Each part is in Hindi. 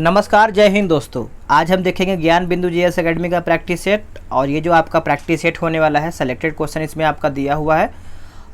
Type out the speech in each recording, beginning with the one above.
नमस्कार, जय हिंद दोस्तों। आज हम देखेंगे ज्ञान बिंदु जीएस एकेडमी का प्रैक्टिस सेट। और ये जो आपका प्रैक्टिस सेट होने वाला है, सेलेक्टेड क्वेश्चन इसमें आपका दिया हुआ है।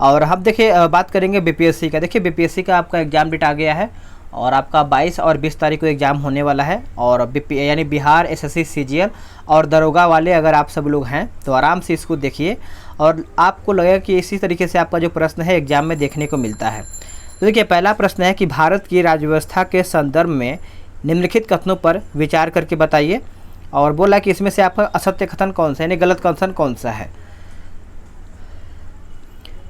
और हम देखिए बात करेंगे बीपीएससी का। देखिए बीपीएससी का आपका एग्जाम डेट आ गया है और आपका 22 और 20 तारीख को एग्ज़ाम होने वाला है। और यानी बिहार एसएससी सीजीएल और दरोगा वाले अगर आप सब लोग हैं तो आराम से इसको देखिए और आपको लगेगा कि इसी तरीके से आपका जो प्रश्न है एग्जाम में देखने को मिलता है। तो देखिए पहला प्रश्न है कि भारत की राज्य व्यवस्था के संदर्भ में निम्नलिखित कथनों पर विचार करके बताइए। और बोला कि इसमें से आपका असत्य कथन कौन सा है, यानी गलत कथन कौन सा है।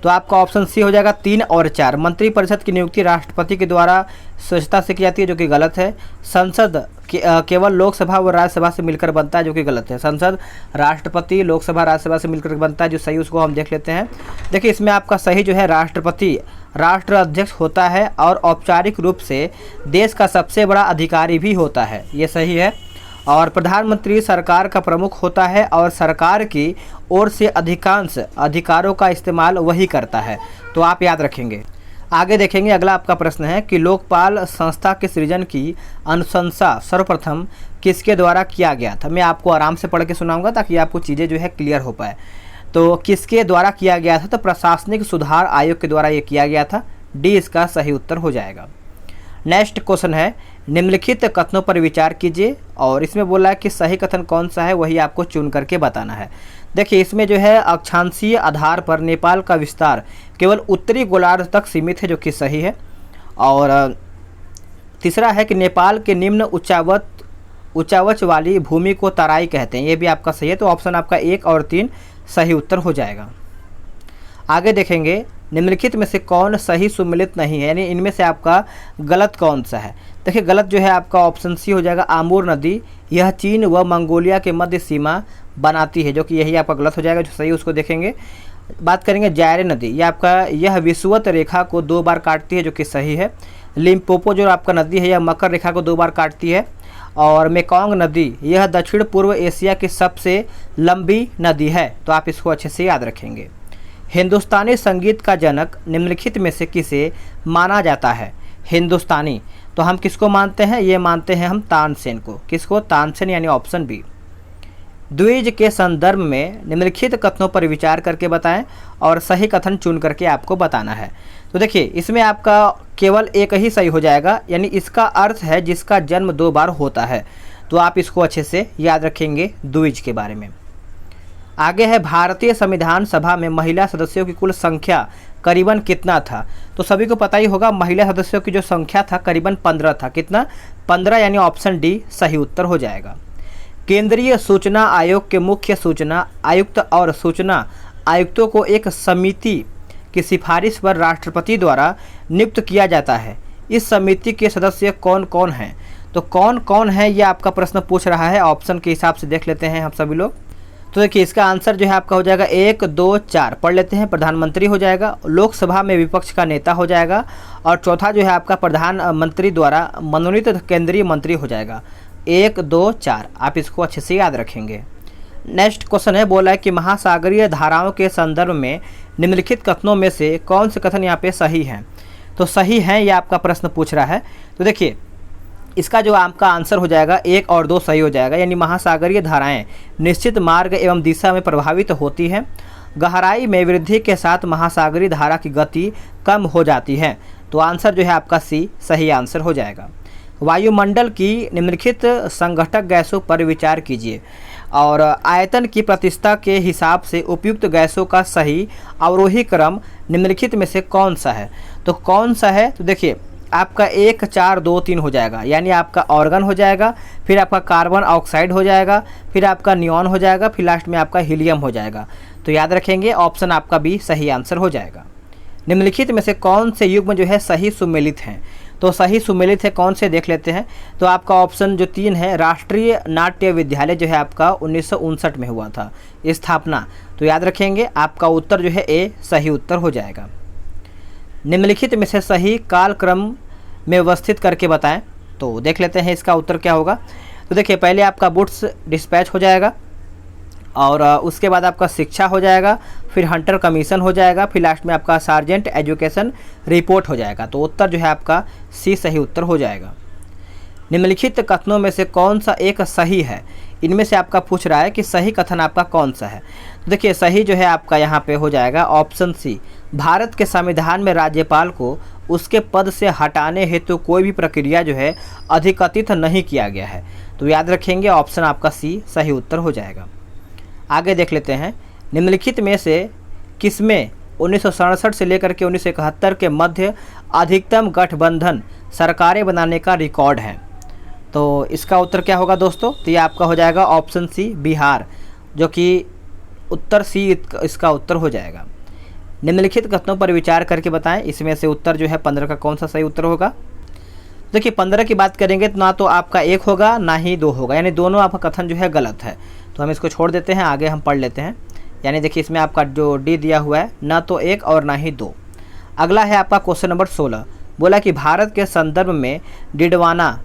तो आपका ऑप्शन सी हो जाएगा 3 और 4। मंत्रिपरिषद की नियुक्ति राष्ट्रपति के द्वारा स्वेच्छा से की जाती है, जो कि गलत है। संसद केवल लोकसभा व राज्यसभा से मिलकर बनता है, जो कि गलत है। संसद राष्ट्रपति लोकसभा राज्यसभा से मिलकर बनता है, जो सही उसको हम देख लेते हैं। देखिए इसमें आपका सही जो है राष्ट्रपति राष्ट्र अध्यक्ष होता है और औपचारिक रूप से देश का सबसे बड़ा अधिकारी भी होता है, ये सही है। और प्रधानमंत्री सरकार का प्रमुख होता है और सरकार की ओर से अधिकांश अधिकारों का इस्तेमाल वही करता है, तो आप याद रखेंगे। आगे देखेंगे, अगला आपका प्रश्न है कि लोकपाल संस्था के सृजन की अनुशंसा सर्वप्रथम किसके द्वारा किया गया था। मैं आपको आराम से पढ़ के सुनाऊंगा ताकि आपको चीज़ें जो है क्लियर हो पाए। तो किसके द्वारा किया गया था, तो प्रशासनिक सुधार आयोग के द्वारा ये किया गया था। डी इसका सही उत्तर हो जाएगा। नेक्स्ट क्वेश्चन है निम्नलिखित कथनों पर विचार कीजिए। और इसमें बोला है कि सही कथन कौन सा है, वही आपको चुन करके बताना है। देखिए इसमें जो है अक्षांशीय आधार पर नेपाल का विस्तार केवल उत्तरी गोलार्ध तक सीमित है, जो कि सही है। और तीसरा है कि नेपाल के निम्न उच्चावच वाली भूमि को तराई कहते हैं, ये भी आपका सही है। तो ऑप्शन आपका 1 और 3 सही उत्तर हो जाएगा। आगे देखेंगे निम्नलिखित में से कौन सही सुमेलित नहीं है, यानी इनमें से आपका गलत कौन सा है। देखिए गलत जो है आपका ऑप्शन सी हो जाएगा। आमूर नदी यह चीन व मंगोलिया के मध्य सीमा बनाती है, जो कि यही आपका गलत हो जाएगा। जो सही उसको देखेंगे। बात करेंगे जायरे नदी, यह विषुवत रेखा को 2 बार काटती है, जो कि सही है। लिम्पोपो जो आपका नदी है यह मकर रेखा को 2 बार काटती है। और मेकोंग नदी यह दक्षिण पूर्व एशिया की सबसे लंबी नदी है, तो आप इसको अच्छे से याद रखेंगे। हिंदुस्तानी संगीत का जनक निम्नलिखित में से किसे माना जाता है। हिंदुस्तानी तो हम किसको मानते हैं, ये मानते हैं हम तानसेन को। किसको, तानसेन, यानी ऑप्शन बी। द्विज के संदर्भ में निम्नलिखित कथनों पर विचार करके बताएं और सही कथन चुन करके आपको बताना है। तो देखिए इसमें आपका केवल एक ही सही हो जाएगा, यानी इसका अर्थ है जिसका जन्म 2 बार होता है। तो आप इसको अच्छे से याद रखेंगे द्विज के बारे में। आगे है भारतीय संविधान सभा में महिला सदस्यों की कुल संख्या करीबन कितना था। तो सभी को पता ही होगा महिला सदस्यों की जो संख्या था करीबन 15 था। कितना, 15, यानी ऑप्शन डी सही उत्तर हो जाएगा। केंद्रीय सूचना आयोग के मुख्य सूचना आयुक्त और सूचना आयुक्तों को एक समिति की सिफारिश पर राष्ट्रपति द्वारा नियुक्त किया जाता है। इस समिति के सदस्य कौन कौन हैं। तो कौन कौन है ये आपका प्रश्न पूछ रहा है। ऑप्शन के हिसाब से देख लेते हैं हम सभी लोग। तो देखिए इसका आंसर जो है आपका हो जाएगा 1, 2, 4 पढ़ लेते हैं। प्रधानमंत्री हो जाएगा, लोकसभा में विपक्ष का नेता हो जाएगा, और चौथा जो है आपका प्रधानमंत्री द्वारा मनोनीत केंद्रीय मंत्री हो जाएगा। 1, 2, 4 आप इसको अच्छे से याद रखेंगे। नेक्स्ट क्वेश्चन है, बोला है कि महासागरीय धाराओं के संदर्भ में निम्नलिखित कथनों में से कौन से कथन यहाँ पे सही हैं। तो सही है ये आपका प्रश्न पूछ रहा है। तो देखिए इसका जो आपका आंसर हो जाएगा 1 और 2 सही हो जाएगा, यानी महासागरीय धाराएं निश्चित मार्ग एवं दिशा में प्रभावित होती हैं। गहराई में वृद्धि के साथ महासागरीय धारा की गति कम हो जाती है। तो आंसर जो है आपका सी सही आंसर हो जाएगा। वायुमंडल की निम्नलिखित संघटक गैसों पर विचार कीजिए और आयतन की प्रतिशतता के हिसाब से उपयुक्त गैसों का सही अवरोही क्रम निम्नलिखित में से कौन सा है। तो कौन सा है, तो देखिए आपका 1, 4, 2, 3 हो जाएगा, यानी आपका ऑर्गन हो जाएगा, फिर आपका कार्बन ऑक्साइड हो जाएगा, फिर आपका नियॉन हो जाएगा, फिर लास्ट में आपका हीलियम हो जाएगा। तो याद रखेंगे ऑप्शन आपका बी सही आंसर हो जाएगा। निम्नलिखित में से कौन से युग्म जो है सही सुमेलित हैं। तो सही सुमेलित है कौन से देख लेते हैं। तो आपका ऑप्शन जो 3 है, राष्ट्रीय नाट्य विद्यालय जो है आपका 1959 में हुआ था स्थापना। तो याद रखेंगे आपका उत्तर जो है ए सही उत्तर हो जाएगा। निम्नलिखित में से सही कालक्रम में व्यवस्थित करके बताएं। तो देख लेते हैं इसका उत्तर क्या होगा। तो देखिए पहले आपका बुट्स डिस्पैच हो जाएगा, और उसके बाद आपका शिक्षा हो जाएगा, फिर हंटर कमीशन हो जाएगा, फिर लास्ट में आपका सार्जेंट एजुकेशन रिपोर्ट हो जाएगा। तो उत्तर जो है आपका सी सही उत्तर हो जाएगा। निम्नलिखित कथनों में से कौन सा एक सही है। इनमें से आपका पूछ रहा है कि सही कथन आपका कौन सा है। तो देखिए सही जो है आपका यहाँ पे हो जाएगा ऑप्शन सी, भारत के संविधान में राज्यपाल को उसके पद से हटाने हेतु कोई भी प्रक्रिया जो है अधिकथित नहीं किया गया है। तो याद रखेंगे ऑप्शन आपका सी सही उत्तर हो जाएगा। आगे देख लेते हैं, निम्नलिखित में से किसमें 1967 से लेकर के 1971 के मध्य अधिकतम गठबंधन सरकारें बनाने का रिकॉर्ड है। तो इसका उत्तर क्या होगा दोस्तों, तो ये आपका हो जाएगा ऑप्शन सी बिहार, जो कि उत्तर सी इसका उत्तर हो जाएगा। निम्नलिखित कथनों पर विचार करके बताएं, इसमें से उत्तर जो है 15 का कौन सा सही उत्तर होगा। देखिए 15 की बात करेंगे तो ना तो आपका 1 होगा ना ही 2 होगा, यानी दोनों आपका कथन जो है गलत है। तो हम इसको छोड़ देते हैं, आगे हम पढ़ लेते हैं। यानी देखिए इसमें आपका जो डी दिया हुआ है ना तो 1 और ना ही 2। अगला है आपका क्वेश्चन नंबर 16, बोला कि भारत के संदर्भ में डिडवाना,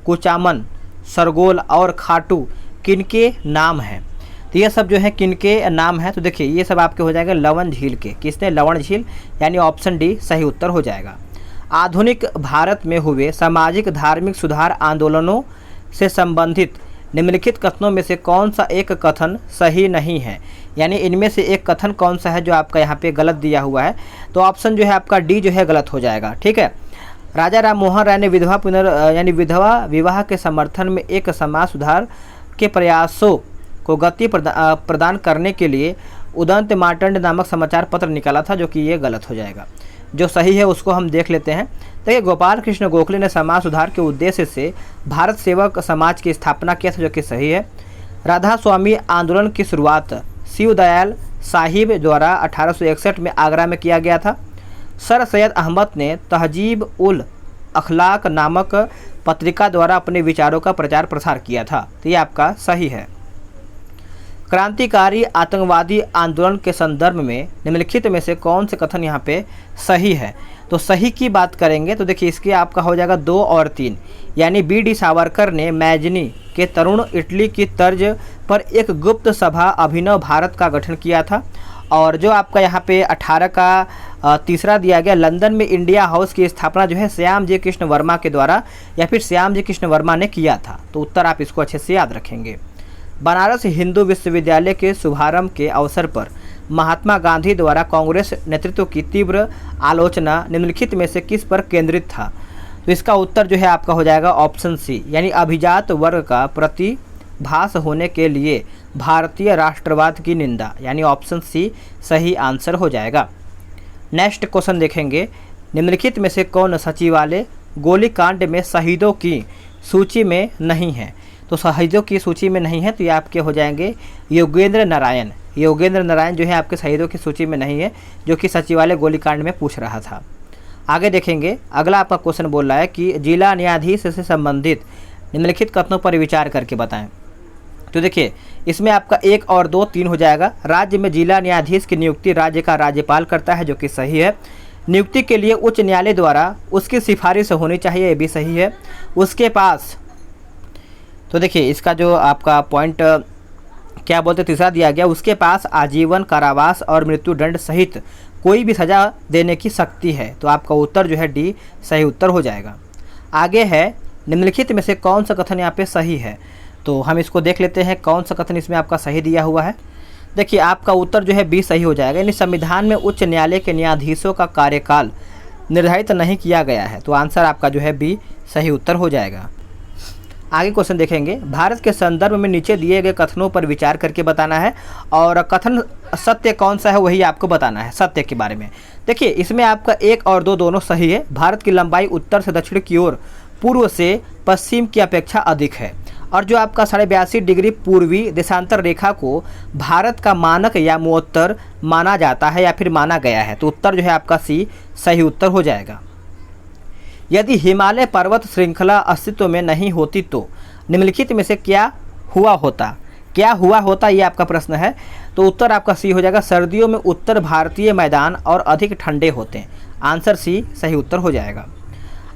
कुचामन, सरगोल और खाटू किनके नाम हैं। तो ये सब जो है किनके नाम हैं। तो देखिए ये सब आपके हो जाएगा लवण झील के, किसने, लवण झील, यानी ऑप्शन डी सही उत्तर हो जाएगा। आधुनिक भारत में हुए सामाजिक धार्मिक सुधार आंदोलनों से संबंधित निम्नलिखित कथनों में से कौन सा एक कथन सही नहीं है, यानी इनमें से एक कथन कौन सा है जो आपका यहाँ पे गलत दिया हुआ है। तो ऑप्शन जो है आपका डी जो है गलत हो जाएगा। ठीक है, राजा राम मोहन राय ने विधवा विवाह के समर्थन में एक समाज सुधार के प्रयासों को गति प्रदान करने के लिए उदंत मार्तंड नामक समाचार पत्र निकाला था, जो कि ये गलत हो जाएगा। जो सही है उसको हम देख लेते हैं। देखिए गोपाल कृष्ण गोखले ने समाज सुधार के उद्देश्य से भारत सेवक समाज की स्थापना किया था, जो कि सही है। राधा स्वामी आंदोलन की शुरुआत शिव दयाल साहिब द्वारा 1861 में आगरा में किया गया था। सर सैयद अहमद ने तहजीब उल अखलाक नामक पत्रिका द्वारा अपने विचारों का प्रचार प्रसार किया था। तो ये आपका सही है। क्रांतिकारी आतंकवादी आंदोलन के संदर्भ में निम्नलिखित में से कौन से कथन यहाँ पे सही है। तो सही की बात करेंगे तो देखिए इसके आपका हो जाएगा 2 और 3, यानी बी.डी. सावरकर ने मैजनी के तरुण इटली की तर्ज पर एक गुप्त सभा अभिनव भारत का गठन किया था। और जो आपका यहाँ पे 18 का तीसरा दिया गया, लंदन में इंडिया हाउस की स्थापना जो है श्याम जी कृष्ण वर्मा के द्वारा या फिर श्याम जी कृष्ण वर्मा ने किया था। तो उत्तर आप इसको अच्छे से याद रखेंगे। बनारस हिंदू विश्वविद्यालय के शुभारंभ के अवसर पर महात्मा गांधी द्वारा कांग्रेस नेतृत्व की तीव्र आलोचना निम्नलिखित में से किस पर केंद्रित था। तो इसका उत्तर जो है आपका हो जाएगा ऑप्शन सी, यानी अभिजात वर्ग का प्रतिभास होने के लिए भारतीय राष्ट्रवाद की निंदा, यानी ऑप्शन सी सही आंसर हो जाएगा। नेक्स्ट क्वेश्चन देखेंगे, निम्नलिखित में से कौन सचिवालय गोलीकांड में शहीदों की सूची में नहीं है। तो शहीदों की सूची में नहीं है, तो ये आपके हो जाएंगे योगेंद्र नारायण। योगेंद्र नारायण जो है आपके शहीदों की सूची में नहीं है, जो कि सचिवालय गोलीकांड में पूछ रहा था। आगे देखेंगे, अगला आपका क्वेश्चन बोल रहा है कि जिला न्यायाधीश से संबंधित निम्नलिखित कथनों पर विचार करके बताएं। तो देखिए इसमें आपका 1 और 2 3 हो जाएगा। राज्य में जिला न्यायाधीश की नियुक्ति राज्य का राज्यपाल करता है, जो कि सही है। नियुक्ति के लिए उच्च न्यायालय द्वारा उसकी सिफारिश होनी चाहिए, ये भी सही है। उसके पास, तो देखिए इसका जो आपका पॉइंट क्या बोलते तीसरा दिया गया, उसके पास आजीवन कारावास और मृत्यु दंड सहित कोई भी सज़ा देने की शक्ति है। तो आपका उत्तर जो है डी सही उत्तर हो जाएगा। आगे है, निम्नलिखित में से कौन सा कथन यहाँ पे सही है। तो हम इसको देख लेते हैं कौन सा कथन इसमें आपका सही दिया हुआ है। देखिए आपका उत्तर जो है बी सही हो जाएगा, यानी संविधान में उच्च न्यायालय के न्यायाधीशों का कार्यकाल निर्धारित नहीं किया गया है। तो आंसर आपका जो है बी सही उत्तर हो जाएगा। आगे क्वेश्चन देखेंगे, भारत के संदर्भ में नीचे दिए गए कथनों पर विचार करके बताना है और कथन सत्य कौन सा है वही आपको बताना है सत्य के बारे में। देखिए इसमें आपका 1 और 2 दोनों सही है। भारत की लंबाई उत्तर से दक्षिण की ओर पूर्व से पश्चिम की अपेक्षा अधिक है और जो आपका 82.5 डिग्री पूर्वी देशांतर रेखा को भारत का मानक या मुअत्तर माना जाता है या फिर माना गया है। तो उत्तर जो है आपका सी सही उत्तर हो जाएगा। यदि हिमालय पर्वत श्रृंखला अस्तित्व में नहीं होती तो निम्नलिखित में से क्या हुआ होता ये आपका प्रश्न है। तो उत्तर आपका सी हो जाएगा, सर्दियों में उत्तर भारतीय मैदान और अधिक ठंडे होते हैं। आंसर सी सही उत्तर हो जाएगा।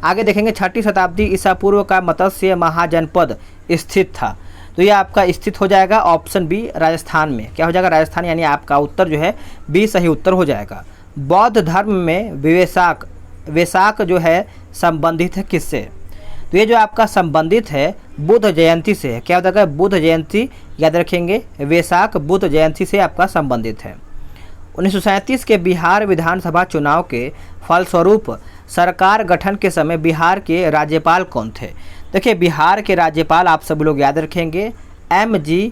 आगे देखेंगे, 6वीं शताब्दी ईसा पूर्व का मत्स्य महाजनपद स्थित था। तो ये आपका स्थित हो जाएगा ऑप्शन बी राजस्थान में। क्या हो जाएगा, राजस्थान, यानी आपका उत्तर जो है बी सही उत्तर हो जाएगा। बौद्ध धर्म में वैशाख जो है संबंधित है किससे। तो ये जो आपका संबंधित है बुद्ध जयंती से है। क्या होता है? बुद्ध जयंती याद रखेंगे, वैशाख बुद्ध जयंती से आपका संबंधित है। 1937 के बिहार विधानसभा चुनाव के फलस्वरूप सरकार गठन के समय बिहार के राज्यपाल कौन थे? देखिए, बिहार के राज्यपाल आप सब लोग याद रखेंगे MG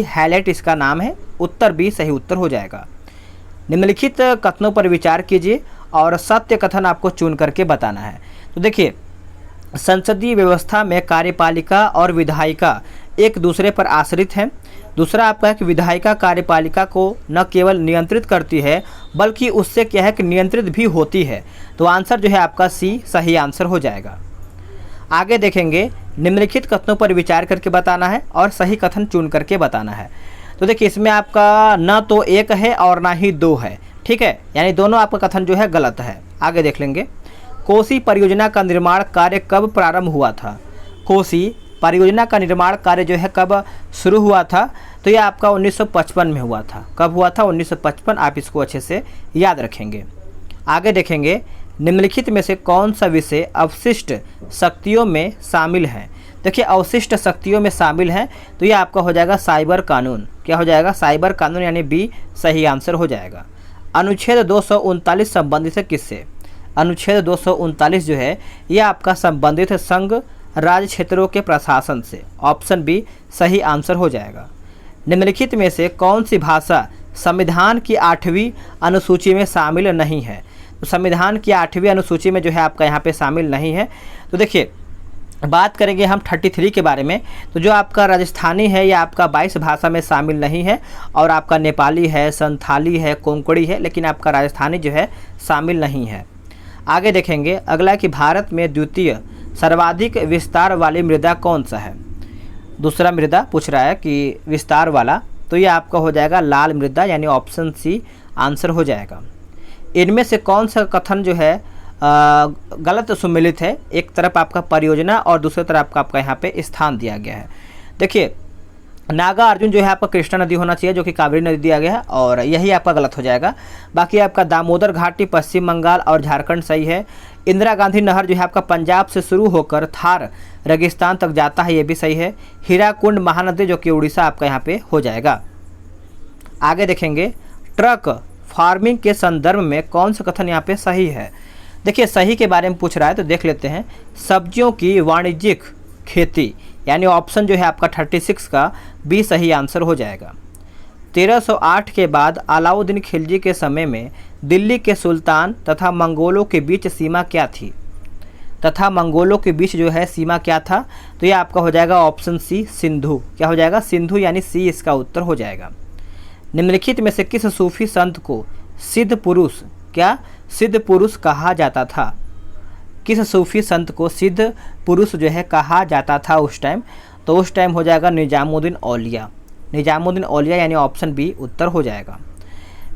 हैलेट इसका नाम है। उत्तर बी सही उत्तर हो जाएगा। निम्नलिखित कथनों पर विचार कीजिए और सत्य कथन आपको चुन करके बताना है। तो देखिए, संसदीय व्यवस्था में कार्यपालिका और विधायिका एक दूसरे पर आश्रित हैं। दूसरा आपका है कि विधायिका कार्यपालिका को न केवल नियंत्रित करती है बल्कि उससे क्या है कि नियंत्रित भी होती है। तो आंसर जो है आपका सी सही आंसर हो जाएगा। आगे देखेंगे, निम्नलिखित कथनों पर विचार करके बताना है और सही कथन चुन करके बताना है। तो देखिए, इसमें आपका न तो एक है और ना ही दो है, ठीक है, यानी दोनों आपका कथन जो है गलत है। आगे देख लेंगे, कोसी परियोजना का निर्माण कार्य कब प्रारंभ हुआ था? कोसी परियोजना का निर्माण कार्य जो है कब शुरू हुआ था? तो ये आपका 1955 में हुआ था। कब हुआ था? 1955। आप इसको अच्छे से याद रखेंगे। आगे देखेंगे, निम्नलिखित में से कौन सा विषय अवशिष्ट शक्तियों में शामिल है? देखिए, अवशिष्ट शक्तियों में शामिल है तो ये आपका हो जाएगा साइबर कानून। क्या हो जाएगा? साइबर कानून, यानी बी सही आंसर हो जाएगा। अनुच्छेद 239 संबंधित है किससे? अनुच्छेद 239 जो है ये आपका संबंधित है संघ राज्य क्षेत्रों के प्रशासन से। ऑप्शन बी सही आंसर हो जाएगा। निम्नलिखित में से कौन सी भाषा संविधान की 8वीं अनुसूची में शामिल नहीं है? तो संविधान की 8वीं अनुसूची में जो है आपका यहाँ पे शामिल नहीं है। तो देखिए, बात करेंगे हम 33 के बारे में। तो जो आपका राजस्थानी है ये आपका 22 भाषा में शामिल नहीं है और आपका नेपाली है, संथाली है, कोंकणी है, लेकिन आपका राजस्थानी जो है शामिल नहीं है। आगे देखेंगे, अगला कि भारत में द्वितीय सर्वाधिक विस्तार वाली मृदा कौन सा है? दूसरा मृदा पूछ रहा है कि विस्तार वाला, तो ये आपका हो जाएगा लाल मृदा, यानी ऑप्शन सी आंसर हो जाएगा। इनमें से कौन सा कथन जो है गलत सुमेलित है? एक तरफ आपका परियोजना और दूसरी तरफ आपका यहाँ पे स्थान दिया गया है। देखिए, नागा अर्जुन जो है आपका कृष्णा नदी होना चाहिए, जो कि कावेरी नदी दिया गया है, और यही आपका गलत हो जाएगा। बाकी आपका दामोदर घाटी पश्चिम बंगाल और झारखंड सही है। इंदिरा गांधी नहर जो है आपका पंजाब से शुरू होकर थार रेगिस्तान तक जाता है, ये भी सही है। हीराकुंड महानदी जो कि उड़ीसा आपका यहाँ पे हो जाएगा। आगे देखेंगे, ट्रक फार्मिंग के संदर्भ में कौन सा कथन यहाँ पे सही है? देखिए, सही के बारे में पूछ रहा है तो देख लेते हैं। सब्जियों की वाणिज्यिक खेती, यानी ऑप्शन जो है आपका 36 का बी सही आंसर हो जाएगा। 1308 के बाद अलाउद्दीन खिलजी के समय में दिल्ली के सुल्तान तथा मंगोलों के बीच सीमा क्या थी? तथा मंगोलों के बीच जो है सीमा क्या था? तो ये आपका हो जाएगा ऑप्शन सी सिंधु। क्या हो जाएगा? सिंधु, यानी सी इसका उत्तर हो जाएगा। निम्नलिखित में से किस सूफी संत को सिद्ध पुरुष, क्या सिद्ध पुरुष कहा जाता था? किस सूफी संत को सिद्ध पुरुष जो है कहा जाता था उस टाइम? तो उस टाइम हो जाएगा निजामुद्दीन औलिया। निजामुद्दीन औलिया, यानी ऑप्शन बी उत्तर हो जाएगा।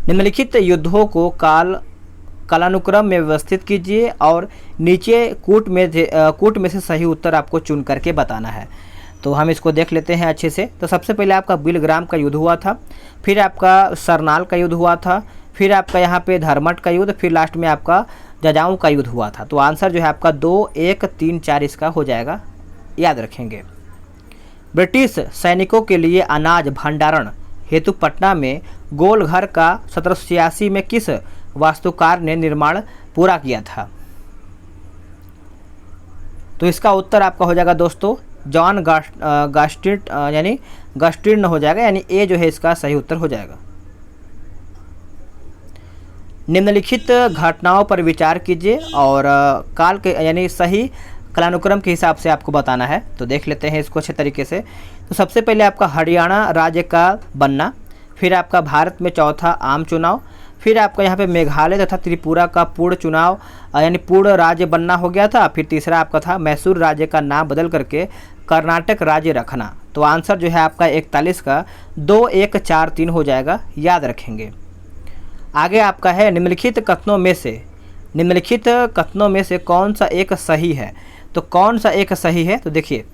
निम्नलिखित युद्धों को कालानुक्रम में व्यवस्थित कीजिए और नीचे कूट में से सही उत्तर आपको चुन करके बताना है। तो हम इसको देख लेते हैं अच्छे से। तो सबसे पहले आपका बिलग्राम का युद्ध हुआ था, फिर आपका सरनाल का युद्ध हुआ था, फिर आपका यहाँ पे धर्मट का युद्ध, फिर लास्ट में आपका जजाऊ का युद्ध हुआ था। तो आंसर जो है आपका 2, 1, 3, 4 इसका हो जाएगा, याद रखेंगे। ब्रिटिश सैनिकों के लिए अनाज भंडारण हेतु पटना में गोल घर का 1786 में किस वास्तुकार ने निर्माण पूरा किया था? तो इसका उत्तर आपका हो जाएगा दोस्तों जॉन गास्टिट, यानी गास्टिन हो जाएगा, यानी ए जो है इसका सही उत्तर हो जाएगा। निम्नलिखित घटनाओं पर विचार कीजिए और काल के यानी सही कालानुक्रम के हिसाब से आपको बताना है। तो देख लेते हैं इसको अच्छे तरीके से। तो सबसे पहले आपका हरियाणा राज्य का बनना, फिर आपका भारत में चौथा आम चुनाव, फिर आपका यहाँ पे मेघालय तथा त्रिपुरा का पूर्ण चुनाव यानी पूर्ण राज्य बनना हो गया था, फिर तीसरा आपका था मैसूर राज्य का नाम बदल करके कर्नाटक राज्य रखना। तो आंसर जो है आपका 41 का 2, 1, 4, 3 हो जाएगा, याद रखेंगे। आगे आपका है निम्नलिखित कथनों में से कौन सा एक सही है? तो कौन सा एक सही है? तो देखिए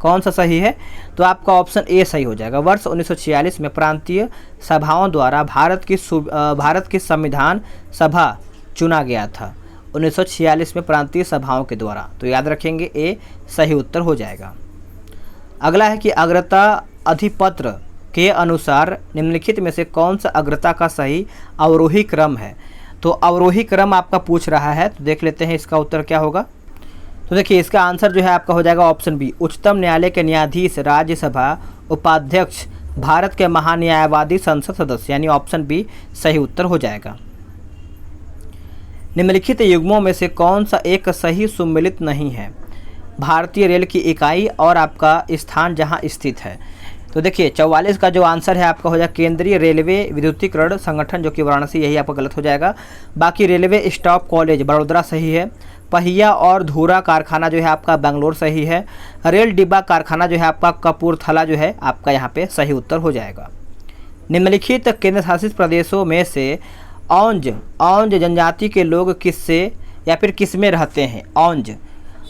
कौन सा सही है, तो आपका ऑप्शन ए सही हो जाएगा। वर्ष 1946 में प्रांतीय सभाओं द्वारा भारत की संविधान सभा चुना गया था। 1946 में प्रांतीय सभाओं के द्वारा। तो याद रखेंगे ए सही उत्तर हो जाएगा। अगला है कि अग्रता अधिपत्र के अनुसार निम्नलिखित में से कौन सा अग्रता का सही अवरोही क्रम है। तो अवरोही क्रम आपका पूछ रहा है, तो देख लेते हैं इसका उत्तर क्या होगा। तो देखिए इसका आंसर जो है आपका हो जाएगा ऑप्शन बी, उच्चतम न्यायालय के न्यायाधीश, राज्यसभा उपाध्यक्ष, भारत के महान्यायवादी, संसद सदस्य, यानी ऑप्शन बी सही उत्तर हो जाएगा। निम्नलिखित युग्मों में से कौन सा एक सही सुमेलित नहीं है। भारतीय रेल की इकाई और आपका स्थान जहां स्थित है। तो देखिए 44 का जो आंसर है आपका हो जाएगा केंद्रीय रेलवे विद्युतीकरण संगठन, जो कि वाराणसी, यही आपका गलत हो जाएगा। बाकी रेलवे स्टाफ कॉलेज बड़ोदरा सही है। पहिया और धुरा कारखाना जो है आपका बेंगलोर सही है। रेल डिब्बा कारखाना जो है आपका कपूरथला जो है आपका यहाँ पे सही उत्तर हो जाएगा। निम्नलिखित केंद्र शासित प्रदेशों में से औंज जनजाति के लोग किससे या फिर किस में रहते हैं। औंज,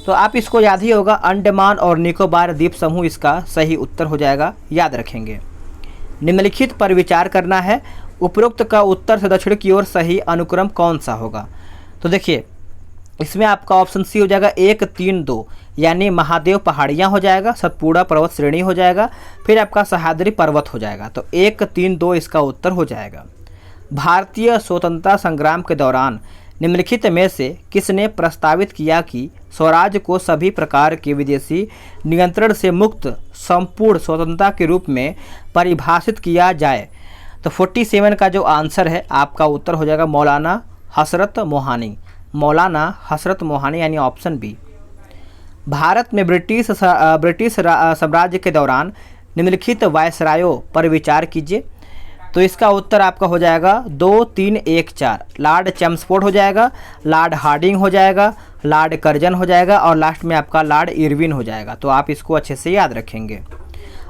तो आप इसको याद ही होगा, अंडमान और निकोबार द्वीप समूह इसका सही उत्तर हो जाएगा, याद रखेंगे। निम्नलिखित पर विचार करना है, उपरोक्त का उत्तर से दक्षिण की ओर सही अनुक्रम कौन सा होगा। तो देखिए इसमें आपका ऑप्शन सी हो जाएगा 1, 3, 2, यानी महादेव पहाड़ियाँ हो जाएगा, सतपुड़ा पर्वत श्रेणी हो जाएगा, फिर आपका सह्याद्री पर्वत हो जाएगा। तो 1, 3, 2 इसका उत्तर हो जाएगा। भारतीय स्वतंत्रता संग्राम के दौरान निम्नलिखित में से किसने प्रस्तावित किया कि स्वराज को सभी प्रकार के विदेशी नियंत्रण से मुक्त संपूर्ण स्वतंत्रता के रूप में परिभाषित किया जाए। तो 47 का जो आंसर है आपका उत्तर हो जाएगा मौलाना हसरत मोहानी, मौलाना हसरत मोहानी, यानी ऑप्शन बी। भारत में ब्रिटिश साम्राज्य के दौरान निम्नलिखित वायसरायों पर विचार कीजिए। तो इसका उत्तर आपका हो जाएगा 2, 3, 1, 4। लॉर्ड चैम्सफोर्ड हो जाएगा, लॉर्ड हार्डिंग हो जाएगा, लॉर्ड कर्जन हो जाएगा और लास्ट में आपका लॉर्ड इरविन हो जाएगा। तो आप इसको अच्छे से याद रखेंगे।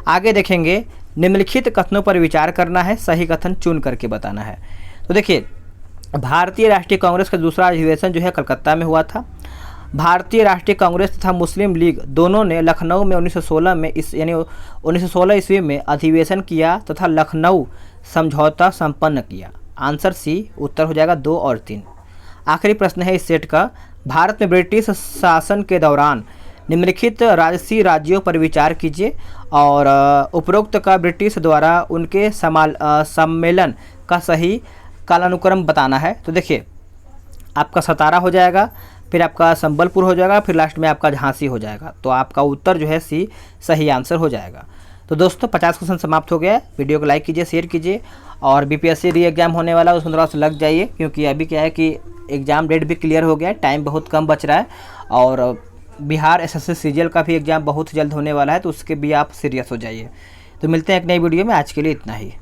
आगे देखेंगे, निम्नलिखित कथनों पर विचार करना है, सही कथन चुन करके बताना है। तो देखिए भारतीय राष्ट्रीय कांग्रेस का दूसरा अधिवेशन जो है कलकत्ता में हुआ था। भारतीय राष्ट्रीय कांग्रेस तथा मुस्लिम लीग दोनों ने लखनऊ में 1916 में यानी 1916 ईस्वी में अधिवेशन किया तथा लखनऊ समझौता संपन्न किया। आंसर सी उत्तर हो जाएगा 2 और 3। आखिरी प्रश्न है इस सेट का, भारत में ब्रिटिश शासन के दौरान निम्नलिखित राजसी राज्यों पर विचार कीजिए और उपरोक्त का ब्रिटिश द्वारा उनके सम्मेलन का सही कालानुक्रम बताना है। तो देखिए आपका सतारा हो जाएगा, फिर आपका संबलपुर हो जाएगा, फिर लास्ट में आपका झांसी हो जाएगा। तो आपका उत्तर जो है सी सही आंसर हो जाएगा। तो दोस्तों 50 क्वेश्चन समाप्त हो गया। वीडियो को लाइक कीजिए, शेयर कीजिए और बीपीएससी री एग्ज़ाम होने वाला है उसमें थोड़ा सा लग जाइए, क्योंकि अभी क्या है कि एग्ज़ाम डेट भी क्लियर हो गया है, टाइम बहुत कम बच रहा है और बिहार एसएससी सीजीएल का भी एग्ज़ाम बहुत जल्द होने वाला है, तो उसके भी आप सीरियस हो जाइए। तो मिलते हैं एक नई वीडियो में, आज के लिए इतना ही।